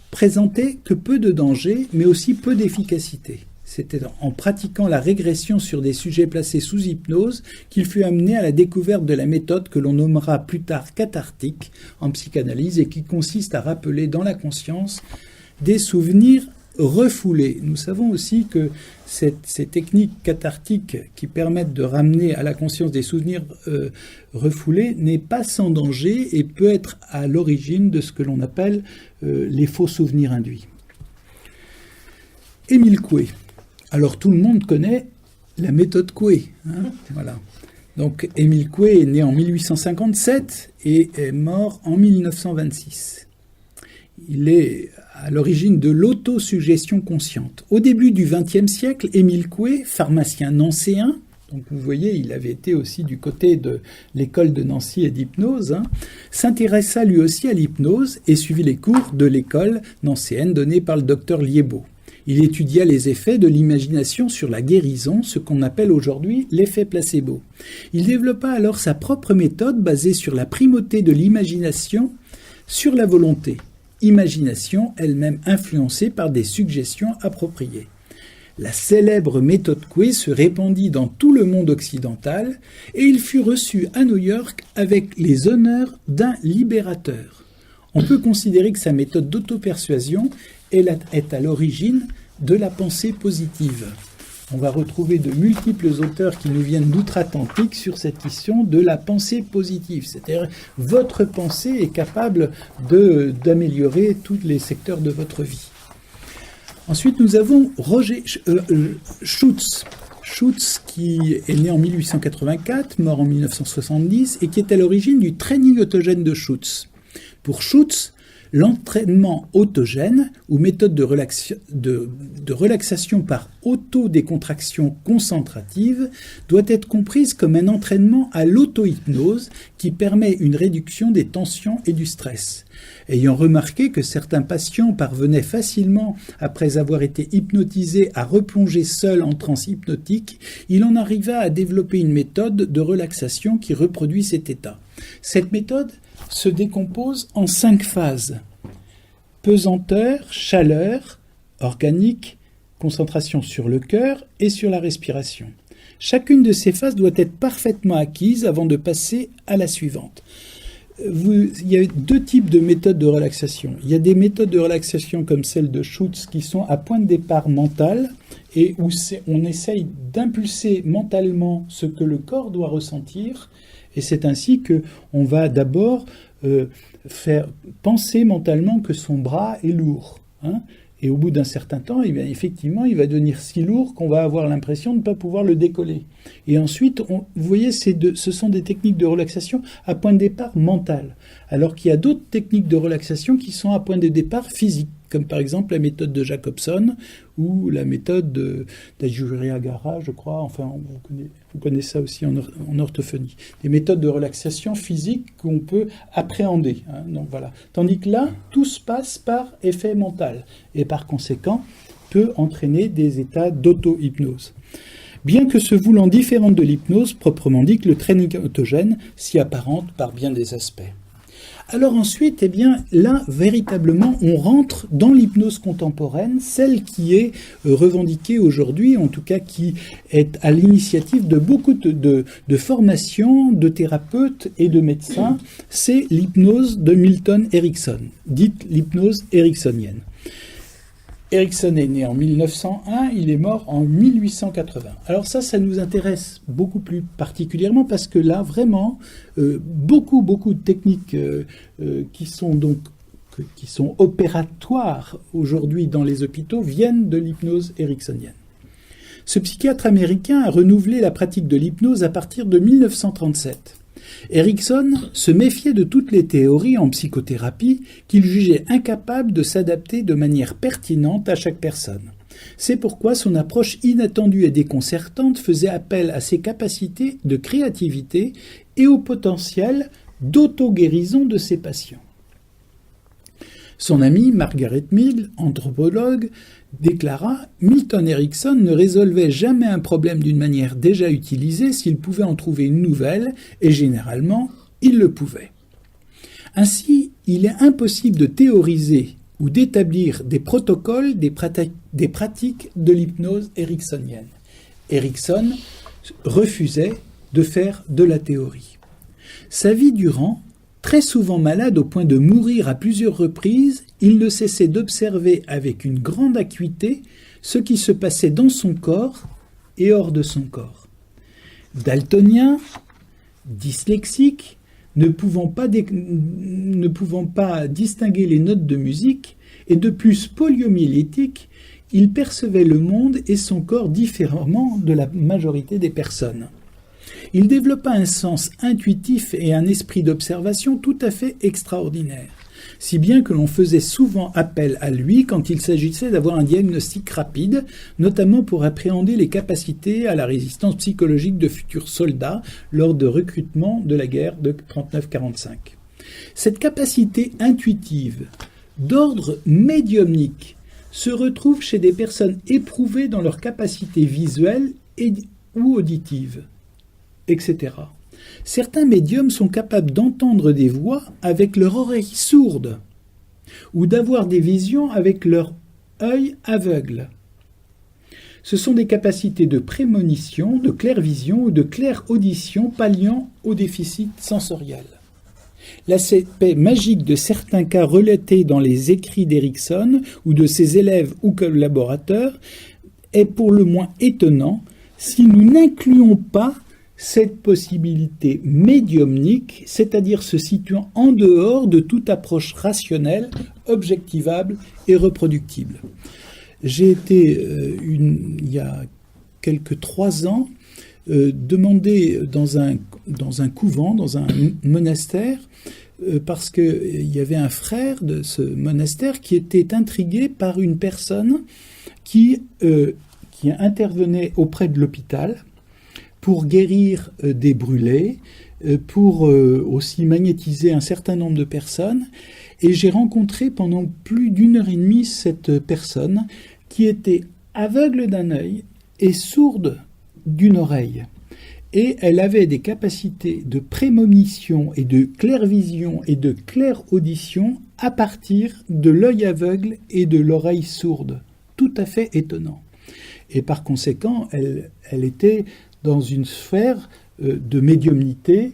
présentait que peu de danger, mais aussi peu d'efficacité. C'était en pratiquant la régression sur des sujets placés sous hypnose qu'il fut amené à la découverte de la méthode que l'on nommera plus tard cathartique en psychanalyse et qui consiste à rappeler dans la conscience des souvenirs refoulés. Nous savons aussi que ces techniques cathartiques qui permettent de ramener à la conscience des souvenirs refoulés n'est pas sans danger et peut être à l'origine de ce que l'on appelle les faux souvenirs induits. Émile Coué. Alors tout le monde connaît la méthode Coué. Voilà. Donc Émile Coué est né en 1857 et est mort en 1926. Il est à l'origine de l'autosuggestion consciente. Au début du XXe siècle, Émile Coué, pharmacien nancéen, donc vous voyez, il avait été aussi du côté de l'école de Nancy et d'hypnose, s'intéressa lui aussi à l'hypnose et suivit les cours de l'école nancéenne donnée par le docteur Liébaud. Il étudia les effets de l'imagination sur la guérison, ce qu'on appelle aujourd'hui l'effet placebo. Il développa alors sa propre méthode basée sur la primauté de l'imagination sur la volonté. Imagination elle-même influencée par des suggestions appropriées. La célèbre méthode Coué se répandit dans tout le monde occidental et il fut reçu à New York avec les honneurs d'un libérateur. On peut considérer que sa méthode d'auto-persuasion est à l'origine de la pensée positive. On va retrouver de multiples auteurs qui nous viennent d'outre-Atlantique sur cette question de la pensée positive. C'est-à-dire, votre pensée est capable d'améliorer tous les secteurs de votre vie. Ensuite, nous avons Roger Schutz. Schutz, qui est né en 1884, mort en 1970, et qui est à l'origine du training autogène de Schutz. Pour Schutz, l'entraînement autogène, ou méthode de relaxation par autodécontraction concentrative, doit être comprise comme un entraînement à l'auto-hypnose qui permet une réduction des tensions et du stress. Ayant remarqué que certains patients parvenaient facilement, après avoir été hypnotisés, à replonger seuls en transe hypnotique, il en arriva à développer une méthode de relaxation qui reproduit cet état. Cette méthode se décompose en 5 phases. Pesanteur, chaleur, organique, concentration sur le cœur et sur la respiration. Chacune de ces phases doit être parfaitement acquise avant de passer à la suivante. Il y a 2 types de méthodes de relaxation. Il y a des méthodes de relaxation comme celle de Schutz qui sont à point de départ mental et où on essaye d'impulser mentalement ce que le corps doit ressentir. Et c'est ainsi qu'on va d'abord faire penser mentalement que son bras est lourd. Et au bout d'un certain temps, effectivement, il va devenir si lourd qu'on va avoir l'impression de ne pas pouvoir le décoller. Et ensuite, vous voyez, ce sont des techniques de relaxation à point de départ mental. Alors qu'il y a d'autres techniques de relaxation qui sont à point de départ physique, comme par exemple la méthode de Jacobson ou la méthode d'Ayurveda Gara, je crois. Enfin, vous connaissez ça aussi en orthophonie. Des méthodes de relaxation physique qu'on peut appréhender. Donc voilà. Tandis que là, tout se passe par effet mental et par conséquent peut entraîner des états d'auto-hypnose. Bien que se voulant différente de l'hypnose proprement dite, le training autogène s'y apparente par bien des aspects. Alors ensuite, là, véritablement, on rentre dans l'hypnose contemporaine, celle qui est revendiquée aujourd'hui, en tout cas qui est à l'initiative de beaucoup de formations, de thérapeutes et de médecins. C'est l'hypnose de Milton Erickson, dite l'hypnose ericksonienne. Erickson est né en 1901, il est mort en 1880. Alors ça nous intéresse beaucoup plus particulièrement parce que là, vraiment, beaucoup de techniques qui sont opératoires aujourd'hui dans les hôpitaux viennent de l'hypnose ericksonienne. Ce psychiatre américain a renouvelé la pratique de l'hypnose à partir de 1937. Erickson se méfiait de toutes les théories en psychothérapie qu'il jugeait incapables de s'adapter de manière pertinente à chaque personne. C'est pourquoi son approche inattendue et déconcertante faisait appel à ses capacités de créativité et au potentiel d'auto-guérison de ses patients. Son amie Margaret Mead, anthropologue, déclara « Milton Erickson ne résolvait jamais un problème d'une manière déjà utilisée s'il pouvait en trouver une nouvelle, et généralement, il le pouvait. Ainsi, il est impossible de théoriser ou d'établir des protocoles des pratiques de l'hypnose ericksonienne. Erickson refusait de faire de la théorie. Sa vie durant, très souvent malade au point de mourir à plusieurs reprises, il ne cessait d'observer avec une grande acuité ce qui se passait dans son corps et hors de son corps. Daltonien, dyslexique, ne pouvant pas distinguer les notes de musique, et de plus poliomyélitique, il percevait le monde et son corps différemment de la majorité des personnes. Il développa un sens intuitif et un esprit d'observation tout à fait extraordinaire, si bien que l'on faisait souvent appel à lui quand il s'agissait d'avoir un diagnostic rapide, notamment pour appréhender les capacités à la résistance psychologique de futurs soldats lors de recrutement de la guerre de 39-45. Cette capacité intuitive, d'ordre médiumnique, se retrouve chez des personnes éprouvées dans leurs capacités visuelles ou auditives, etc. Certains médiums sont capables d'entendre des voix avec leur oreille sourde ou d'avoir des visions avec leur œil aveugle. Ce sont des capacités de prémonition, de clairvision ou de clairaudition palliant au déficit sensoriel. L'aspect magique de certains cas relatés dans les écrits d'Erickson ou de ses élèves ou collaborateurs est pour le moins étonnant si nous n'incluons pas cette possibilité médiumnique, c'est-à-dire se situant en dehors de toute approche rationnelle, objectivable et reproductible. J'ai été, il y a quelques 3 ans, demandé dans un couvent, dans un monastère, parce qu'il y avait un frère de ce monastère qui était intrigué par une personne qui intervenait auprès de l'hôpital pour guérir des brûlés, pour aussi magnétiser un certain nombre de personnes. Et j'ai rencontré pendant plus d'1h30 cette personne qui était aveugle d'un œil et sourde d'une oreille. Et elle avait des capacités de prémonition et de clairvision et de clairaudition à partir de l'œil aveugle et de l'oreille sourde. Tout à fait étonnant. Et par conséquent, elle était dans une sphère de médiumnité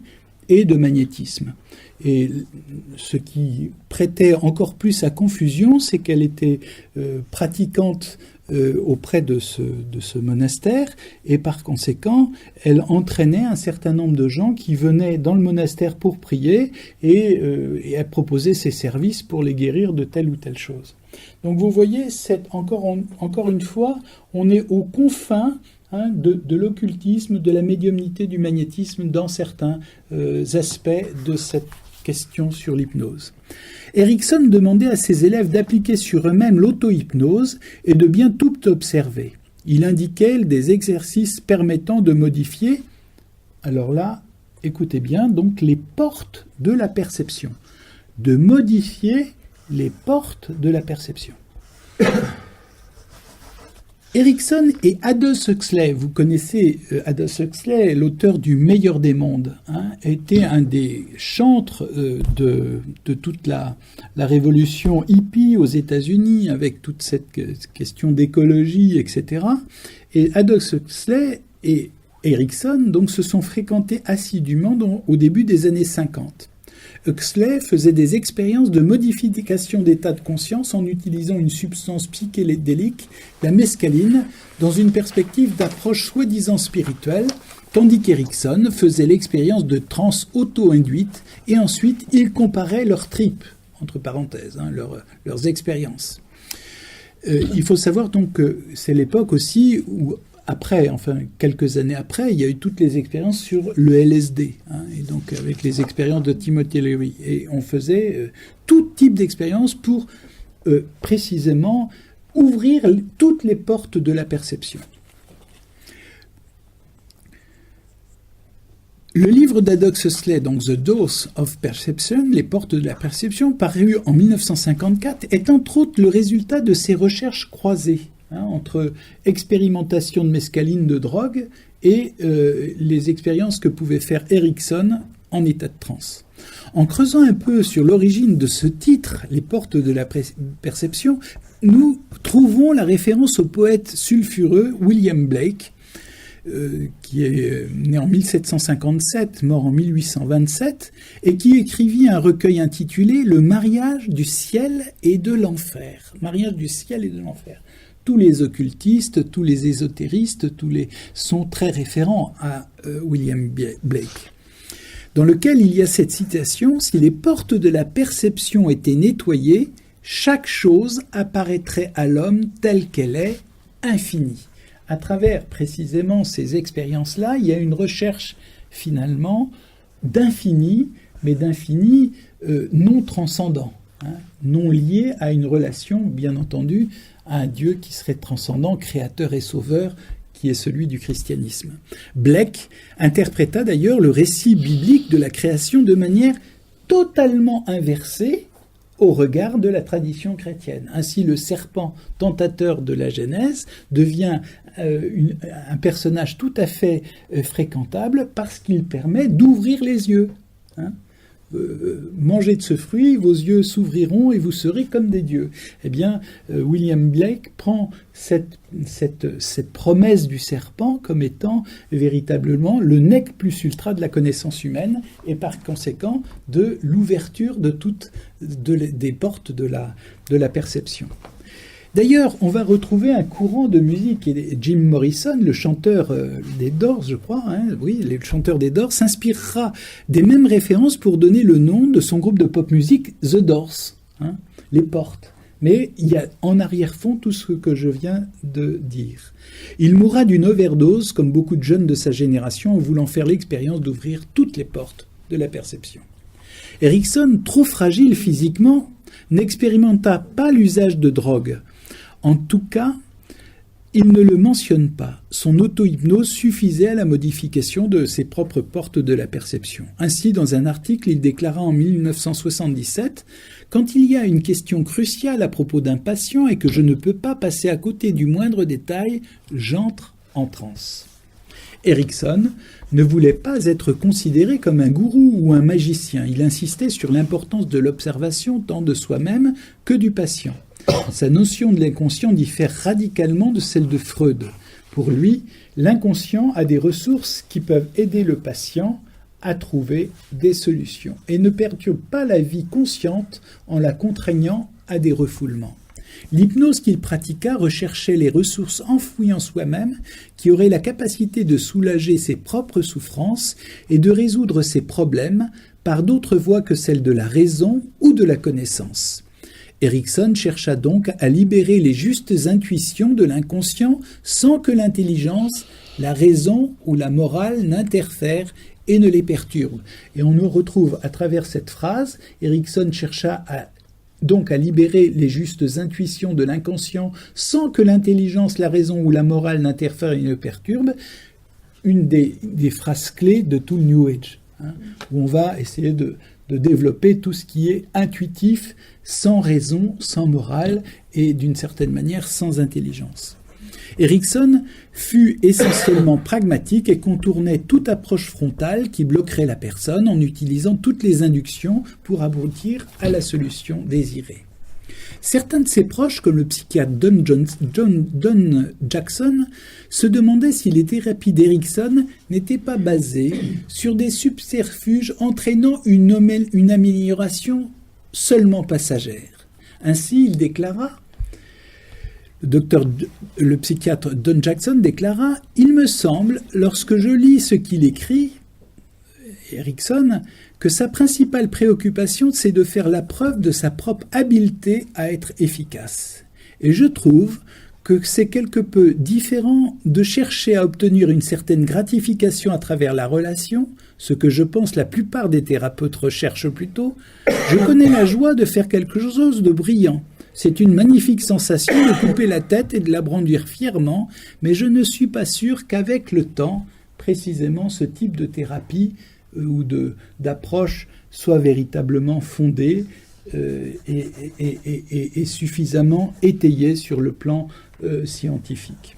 et de magnétisme. Et ce qui prêtait encore plus à confusion, c'est qu'elle était pratiquante auprès de ce monastère, et par conséquent, elle entraînait un certain nombre de gens qui venaient dans le monastère pour prier, et elle proposait ses services pour les guérir de telle ou telle chose. Donc vous voyez, encore une fois, on est aux confins de l'occultisme, de la médiumnité, du magnétisme dans certains aspects de cette question sur l'hypnose. Erickson demandait à ses élèves d'appliquer sur eux-mêmes l'auto-hypnose et de bien tout observer. Il indiquait des exercices permettant de modifier, alors là, écoutez bien, donc les portes de la perception, de modifier les portes de la perception. Erickson et Aldous Huxley, vous connaissez Aldous Huxley, l'auteur du Meilleur des mondes, était un des chantres de toute la révolution hippie aux États-Unis, avec toute cette question d'écologie, etc. Et Aldous Huxley et Erickson donc, se sont fréquentés assidûment au début des années 50. Huxley faisait des expériences de modification d'état de conscience en utilisant une substance psychédélique, la mescaline, dans une perspective d'approche soi-disant spirituelle, tandis qu'Erickson faisait l'expérience de transe auto-induite et ensuite il comparait leurs tripes, entre parenthèses, leurs expériences. Il faut savoir donc que c'est l'époque aussi où après, enfin quelques années après, il y a eu toutes les expériences sur le LSD, et donc avec les expériences de Timothy Leary. Et on faisait tout type d'expériences pour précisément ouvrir toutes les portes de la perception. Le livre d'Aldous Huxley, donc The Doors of Perception, les portes de la perception, paru en 1954, est entre autres le résultat de ces recherches croisées entre expérimentation de mescaline de drogue et les expériences que pouvait faire Erickson en état de transe. En creusant un peu sur l'origine de ce titre, Les portes de la perception, nous trouvons la référence au poète sulfureux William Blake, qui est né en 1757, mort en 1827, et qui écrivit un recueil intitulé « Le mariage du ciel et de l'enfer ». Mariage du ciel et de l'enfer. Tous les occultistes, tous les ésotéristes, sont très référents à William Blake, dans lequel il y a cette citation « Si les portes de la perception étaient nettoyées, chaque chose apparaîtrait à l'homme telle qu'elle est, infinie. » À travers précisément ces expériences-là, il y a une recherche finalement d'infini, mais d'infini non transcendant, non lié à une relation, bien entendu, à un Dieu qui serait transcendant, créateur et sauveur, qui est celui du christianisme. Blake interpréta d'ailleurs le récit biblique de la création de manière totalement inversée au regard de la tradition chrétienne. Ainsi, le serpent tentateur de la Genèse devient un personnage tout à fait fréquentable parce qu'il permet d'ouvrir les yeux. Mangez de ce fruit, vos yeux s'ouvriront et vous serez comme des dieux. Eh bien, William Blake prend cette promesse du serpent comme étant véritablement le nec plus ultra de la connaissance humaine et par conséquent de l'ouverture de toutes des portes de la perception. D'ailleurs, on va retrouver un courant de musique, et Jim Morrison, le chanteur des Doors, je crois, le chanteur des Doors, s'inspirera des mêmes références pour donner le nom de son groupe de pop musique, The Doors, les portes. Mais il y a en arrière-fond tout ce que je viens de dire. Il mourra d'une overdose, comme beaucoup de jeunes de sa génération, en voulant faire l'expérience d'ouvrir toutes les portes de la perception. Erikson, trop fragile physiquement, n'expérimenta pas l'usage de drogue. En tout cas, il ne le mentionne pas. Son auto-hypnose suffisait à la modification de ses propres portes de la perception. Ainsi, dans un article, il déclara en 1977 « Quand il y a une question cruciale à propos d'un patient et que je ne peux pas passer à côté du moindre détail, j'entre en transe. » Erikson ne voulait pas être considéré comme un gourou ou un magicien. Il insistait sur l'importance de l'observation tant de soi-même que du patient. Sa notion de l'inconscient diffère radicalement de celle de Freud. Pour lui, l'inconscient a des ressources qui peuvent aider le patient à trouver des solutions et ne perturbe pas la vie consciente en la contraignant à des refoulements. L'hypnose qu'il pratiqua recherchait les ressources enfouies en soi-même qui auraient la capacité de soulager ses propres souffrances et de résoudre ses problèmes par d'autres voies que celles de la raison ou de la connaissance. Erikson chercha donc à libérer les justes intuitions de l'inconscient sans que l'intelligence, la raison ou la morale n'interfèrent et ne les perturbent. Et on nous retrouve à travers cette phrase, Erikson chercha donc à libérer les justes intuitions de l'inconscient sans que l'intelligence, la raison ou la morale n'interfèrent et ne perturbent, une des phrases clés de tout le New Age, où on va essayer de développer tout ce qui est intuitif, sans raison, sans morale et d'une certaine manière sans intelligence. Erikson fut essentiellement pragmatique et contournait toute approche frontale qui bloquerait la personne en utilisant toutes les inductions pour aboutir à la solution désirée. Certains de ses proches, comme le psychiatre Don Jackson, se demandaient si les thérapies d'Erikson n'étaient pas basées sur des subterfuges entraînant une amélioration seulement passagère. Ainsi, il déclara, le psychiatre Don Jackson déclara « Il me semble, lorsque je lis ce qu'il écrit, Erikson, que sa principale préoccupation, c'est de faire la preuve de sa propre habileté à être efficace. Et je trouve que c'est quelque peu différent de chercher à obtenir une certaine gratification à travers la relation, ce que je pense la plupart des thérapeutes recherchent plutôt. Je connais la joie de faire quelque chose de brillant. C'est une magnifique sensation de couper la tête et de la brandir fièrement, mais je ne suis pas sûr qu'avec le temps, précisément ce type de thérapie ou d'approche soit véritablement fondée et suffisamment étayée sur le plan scientifique.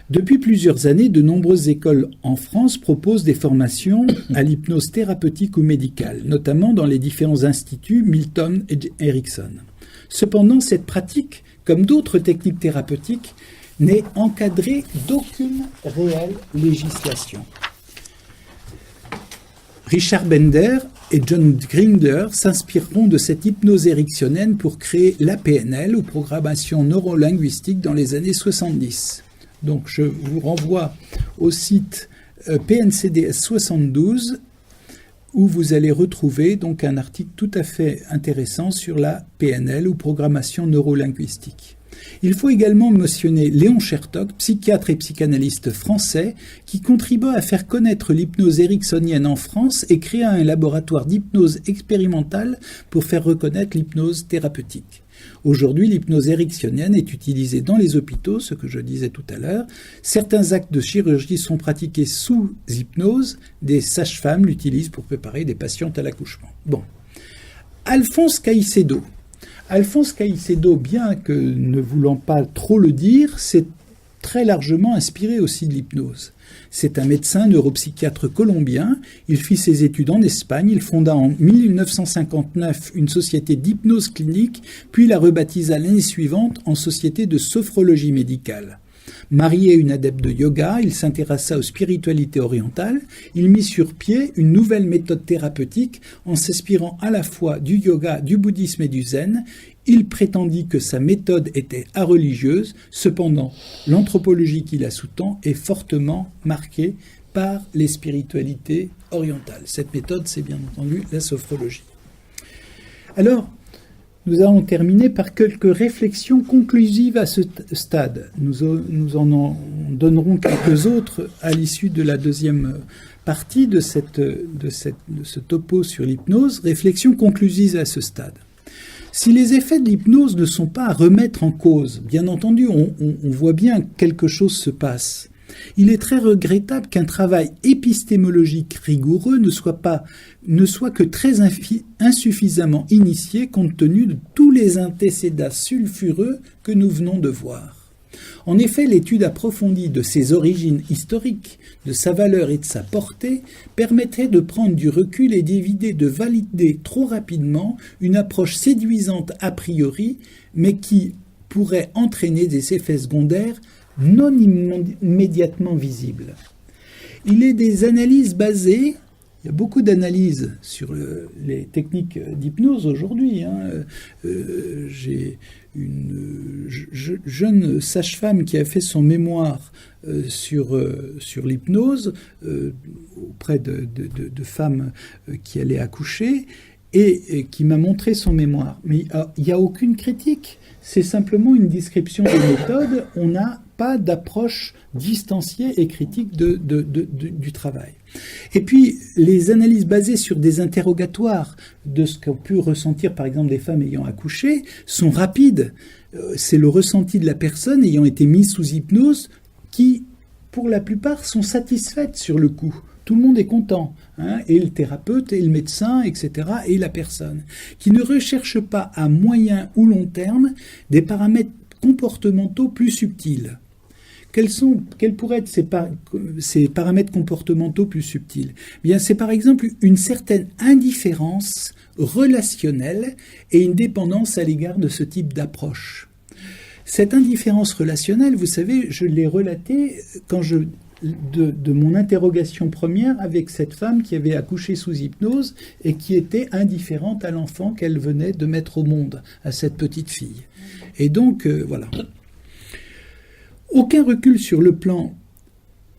Depuis plusieurs années, de nombreuses écoles en France proposent des formations à l'hypnose thérapeutique ou médicale, notamment dans les différents instituts Milton et Erickson. Cependant, cette pratique, comme d'autres techniques thérapeutiques, n'est encadrée d'aucune réelle législation. Richard Bender et John Grinder s'inspireront de cette hypnose ericksonienne pour créer la PNL, ou programmation neurolinguistique, dans les années 70. Donc je vous renvoie au site PNCDS 72, où vous allez retrouver donc un article tout à fait intéressant sur la PNL, ou programmation neurolinguistique. Il faut également mentionner Léon Chertok, psychiatre et psychanalyste français, qui contribua à faire connaître l'hypnose ericksonienne en France et créa un laboratoire d'hypnose expérimentale pour faire reconnaître l'hypnose thérapeutique. Aujourd'hui, l'hypnose ericksonienne est utilisée dans les hôpitaux, ce que je disais tout à l'heure. Certains actes de chirurgie sont pratiqués sous hypnose. Des sages-femmes l'utilisent pour préparer des patientes à l'accouchement. Bon. Alphonse Caicedo. Alphonse Caicedo, bien que ne voulant pas trop le dire, s'est très largement inspiré aussi de l'hypnose. C'est un médecin neuropsychiatre colombien. Il fit ses études en Espagne. Il fonda en 1959 une société d'hypnose clinique, puis la rebaptisa l'année suivante en société de sophrologie médicale. Marié à une adepte de yoga, il s'intéressa aux spiritualités orientales. Il mit sur pied une nouvelle méthode thérapeutique en s'inspirant à la fois du yoga, du bouddhisme et du zen. Il prétendit que sa méthode était religieuse. Cependant, l'anthropologie qui la sous-tend est fortement marquée par les spiritualités orientales. Cette méthode, c'est bien entendu la sophrologie. Alors, nous allons terminer par quelques réflexions conclusives à ce stade. Nous en donnerons quelques autres à l'issue de la deuxième partie de ce topo sur l'hypnose. Réflexions conclusives à ce stade. Si les effets de l'hypnose ne sont pas à remettre en cause, bien entendu, on voit bien que quelque chose se passe. Il est très regrettable qu'un travail épistémologique rigoureux ne soit que très insuffisamment initié compte tenu de tous les antécédents sulfureux que nous venons de voir. En effet, l'étude approfondie de ses origines historiques, de sa valeur et de sa portée permettrait de prendre du recul et d'éviter de valider trop rapidement une approche séduisante a priori, mais qui pourrait entraîner des effets secondaires non immédiatement visibles. Il est des analyses basées, il y a beaucoup d'analyses sur les techniques d'hypnose aujourd'hui. J'ai une jeune sage-femme qui a fait son mémoire sur l'hypnose auprès de femmes qui allaient accoucher et qui m'a montré son mémoire. Mais il n'y a aucune critique, c'est simplement une description des méthodes. On n'a pas d'approche distanciée et critique du travail. Et puis, les analyses basées sur des interrogatoires de ce qu'ont pu ressentir, par exemple, des femmes ayant accouché, sont rapides. C'est le ressenti de la personne ayant été mise sous hypnose qui, pour la plupart, sont satisfaites sur le coup. Tout le monde est content, et le thérapeute, et le médecin, etc., et la personne, qui ne recherche pas à moyen ou long terme des paramètres comportementaux plus subtils. Quels pourraient être ces paramètres comportementaux plus subtils ? Bien, c'est par exemple une certaine indifférence relationnelle et une dépendance à l'égard de ce type d'approche. Cette indifférence relationnelle, vous savez, je l'ai relatée de mon interrogation première avec cette femme qui avait accouché sous hypnose et qui était indifférente à l'enfant qu'elle venait de mettre au monde, à cette petite fille. Et donc, voilà. Aucun recul sur le plan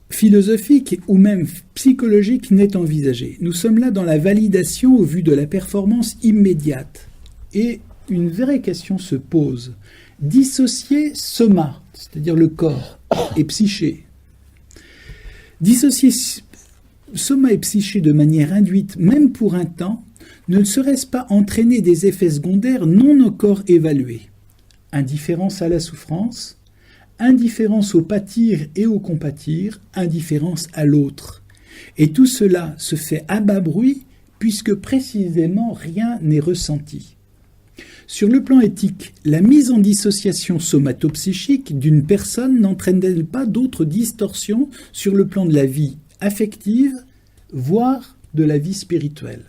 philosophique ou même psychologique n'est envisagé. Nous sommes là dans la validation au vu de la performance immédiate. Et une vraie question se pose. Dissocier soma, c'est-à-dire le corps, et psyché. Dissocier soma et psyché de manière induite, même pour un temps, ne serait-ce pas entraîner des effets secondaires non encore évalués ? Indifférence à la souffrance, indifférence au pâtir et au compatir, indifférence à l'autre. Et tout cela se fait à bas bruit, puisque précisément rien n'est ressenti. Sur le plan éthique, la mise en dissociation somatopsychique d'une personne n'entraîne-t-elle pas d'autres distorsions sur le plan de la vie affective, voire de la vie spirituelle ?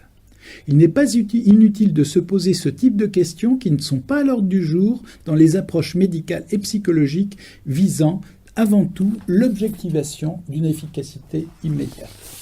Il n'est pas inutile de se poser ce type de questions qui ne sont pas à l'ordre du jour dans les approches médicales et psychologiques visant avant tout l'objectivation d'une efficacité immédiate.